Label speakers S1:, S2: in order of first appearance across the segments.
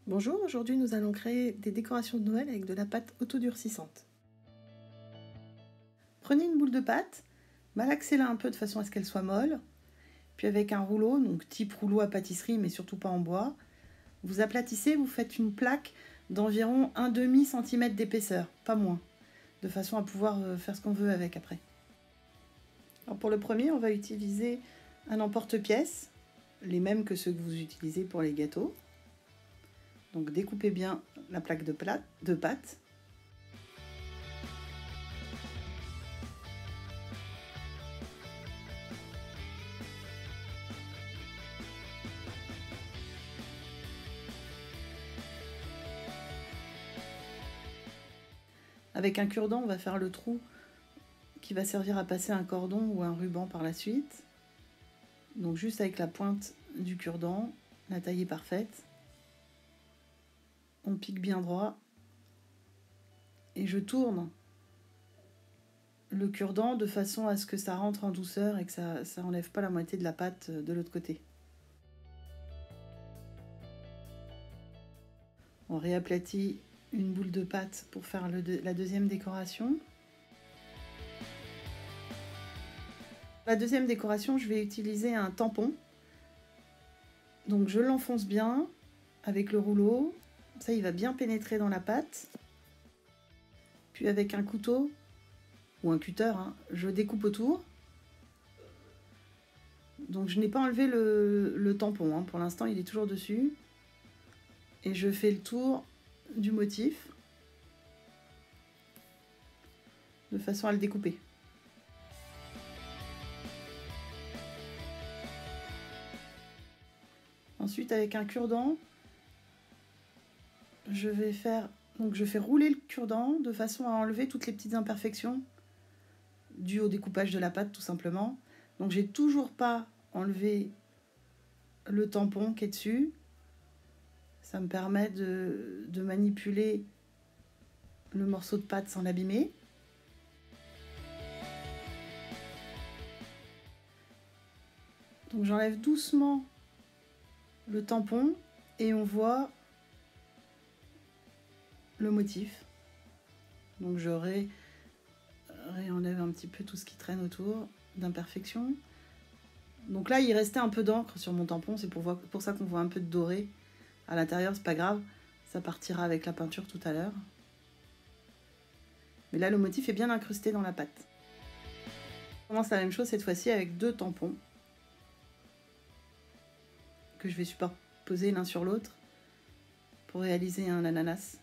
S1: Bonjour, aujourd'hui nous allons créer des décorations de Noël avec de la pâte autodurcissante. Prenez une boule de pâte, malaxez-la un peu de façon à ce qu'elle soit molle, puis avec un rouleau, donc type rouleau à pâtisserie mais surtout pas en bois, vous aplatissez, vous faites une plaque d'environ 1,5 cm d'épaisseur, pas moins, de façon à pouvoir faire ce qu'on veut avec après. Alors pour le premier, on va utiliser un emporte-pièce, les mêmes que ceux que vous utilisez pour les gâteaux. Donc découpez bien la plaque de pâte. Avec un cure-dent, on va faire le trou qui va servir à passer un cordon ou un ruban par la suite. Donc juste avec la pointe du cure-dent, la taille est parfaite. On pique bien droit et je tourne le cure-dent de façon à ce que ça rentre en douceur et que ça enlève pas la moitié de la pâte de l'autre côté. On réaplatit une boule de pâte pour faire la deuxième décoration. La deuxième décoration, je vais utiliser un tampon. Donc je l'enfonce bien avec le rouleau. Ça, il va bien pénétrer dans la pâte. Puis avec un couteau ou un cutter, je découpe autour. Donc je n'ai pas enlevé le tampon, pour l'instant il est toujours dessus. Et je fais le tour du motif de façon à le découper. Ensuite, avec un cure-dent, je fais rouler le cure-dent de façon à enlever toutes les petites imperfections dues au découpage de la pâte tout simplement. Donc j'ai toujours pas enlevé le tampon qui est dessus. Ça me permet de manipuler le morceau de pâte sans l'abîmer. Donc j'enlève doucement le tampon et on voit le motif. Donc je réenlève un petit peu tout ce qui traîne autour d'imperfections. Donc là il restait un peu d'encre sur mon tampon, c'est pour ça qu'on voit un peu de doré à l'intérieur, c'est pas grave, ça partira avec la peinture tout à l'heure. Mais là le motif est bien incrusté dans la pâte. On commence la même chose cette fois-ci avec 2 tampons que je vais superposer l'un sur l'autre pour réaliser un ananas.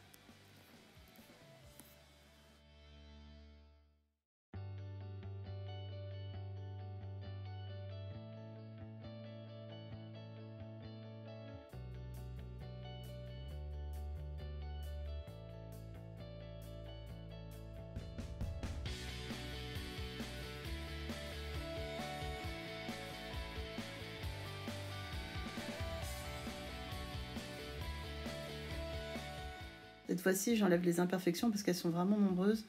S1: Cette fois-ci, j'enlève les imperfections parce qu'elles sont vraiment nombreuses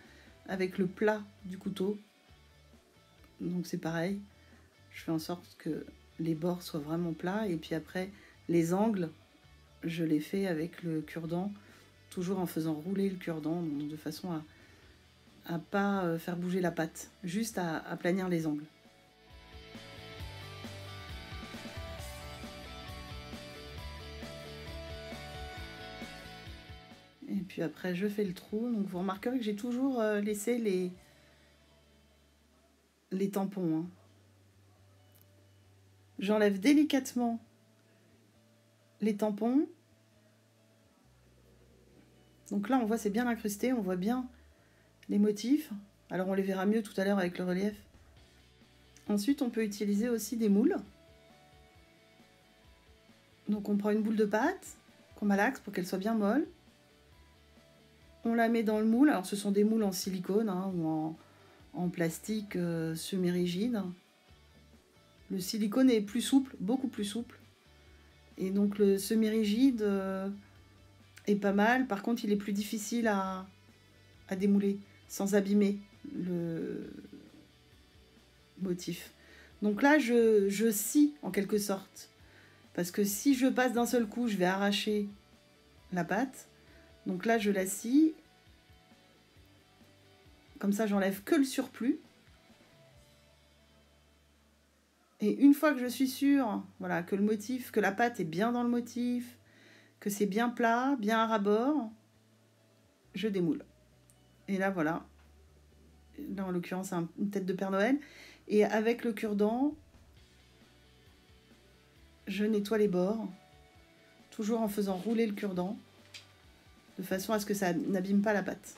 S1: avec le plat du couteau. Donc c'est pareil, je fais en sorte que les bords soient vraiment plats et puis après les angles, je les fais avec le cure-dent, toujours en faisant rouler le cure-dent de façon à pas faire bouger la pâte, juste à aplanir les angles. Et puis après je fais le trou, donc vous remarquerez que j'ai toujours laissé les tampons. J'enlève délicatement les tampons. Donc là on voit c'est bien incrusté, on voit bien les motifs. Alors on les verra mieux tout à l'heure avec le relief. Ensuite on peut utiliser aussi des moules. Donc on prend une boule de pâte qu'on malaxe pour qu'elle soit bien molle. On la met dans le moule, alors ce sont des moules en silicone ou en plastique semi-rigide. Le silicone est plus souple, beaucoup plus souple. Et donc le semi-rigide est pas mal. Par contre, il est plus difficile à démouler sans abîmer le motif. Donc là, je scie en quelque sorte. Parce que si je passe d'un seul coup, je vais arracher la pâte. Donc là, je la scie. Comme ça, j'enlève que le surplus. Et une fois que je suis sûre, voilà, que le motif, que la pâte est bien dans le motif, que c'est bien plat, bien à ras-bord, je démoule. Et là, voilà. Là, en l'occurrence, c'est une tête de Père Noël. Et avec le cure-dent, je nettoie les bords, toujours en faisant rouler le cure-dent, de façon à ce que ça n'abîme pas la pâte.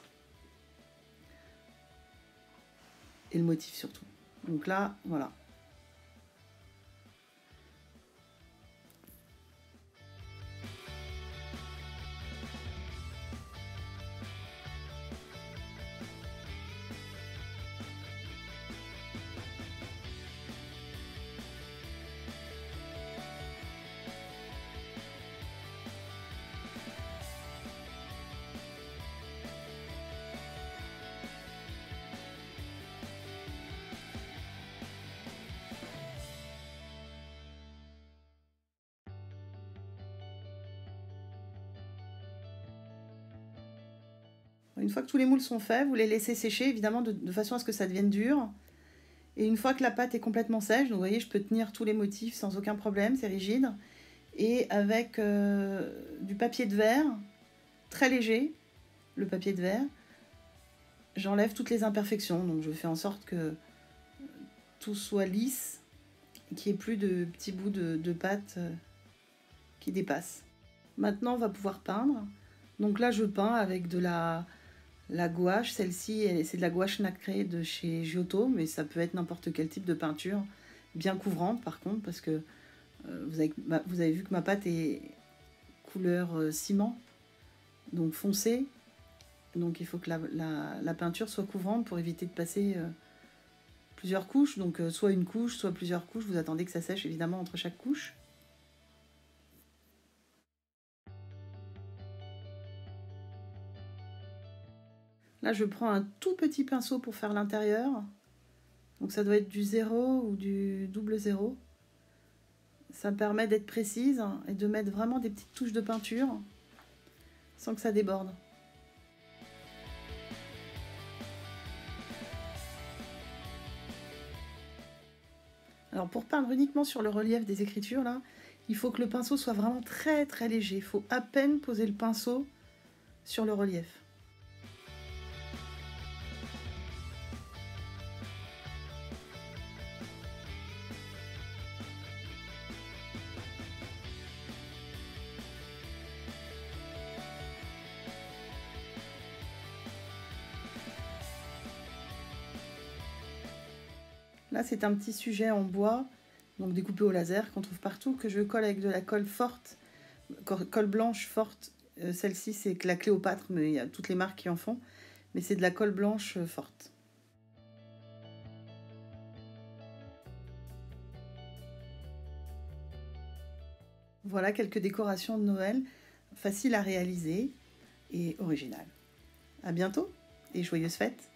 S1: Et le motif surtout. Donc là, voilà. Une fois que tous les moules sont faits, vous les laissez sécher, évidemment, de façon à ce que ça devienne dur. Et une fois que la pâte est complètement sèche, donc vous voyez, je peux tenir tous les motifs sans aucun problème, c'est rigide. Et avec du papier de verre, très léger, le papier de verre, j'enlève toutes les imperfections. Donc je fais en sorte que tout soit lisse, qu'il n'y ait plus de petits bouts de pâte qui dépassent. Maintenant, on va pouvoir peindre. Donc là, je peins avec de la gouache. Celle-ci, c'est de la gouache nacrée de chez Giotto, mais ça peut être n'importe quel type de peinture, bien couvrante par contre, parce que vous avez vu que ma pâte est couleur ciment, donc foncé. Donc il faut que la peinture soit couvrante pour éviter de passer plusieurs couches. Donc soit une couche, soit plusieurs couches. Vous attendez que ça sèche évidemment entre chaque couche. Là, je prends un tout petit pinceau pour faire l'intérieur. Donc ça doit être du 0 ou du double 0. Ça me permet d'être précise et de mettre vraiment des petites touches de peinture sans que ça déborde. Alors pour peindre uniquement sur le relief des écritures, là, il faut que le pinceau soit vraiment très très léger. Il faut à peine poser le pinceau sur le relief. Là, c'est un petit sujet en bois, donc découpé au laser, qu'on trouve partout, que je colle avec de la colle forte, colle blanche forte. Celle-ci, c'est la Cléopâtre, mais il y a toutes les marques qui en font. Mais c'est de la colle blanche forte. Voilà quelques décorations de Noël, faciles à réaliser et originales. À bientôt et joyeuses fêtes!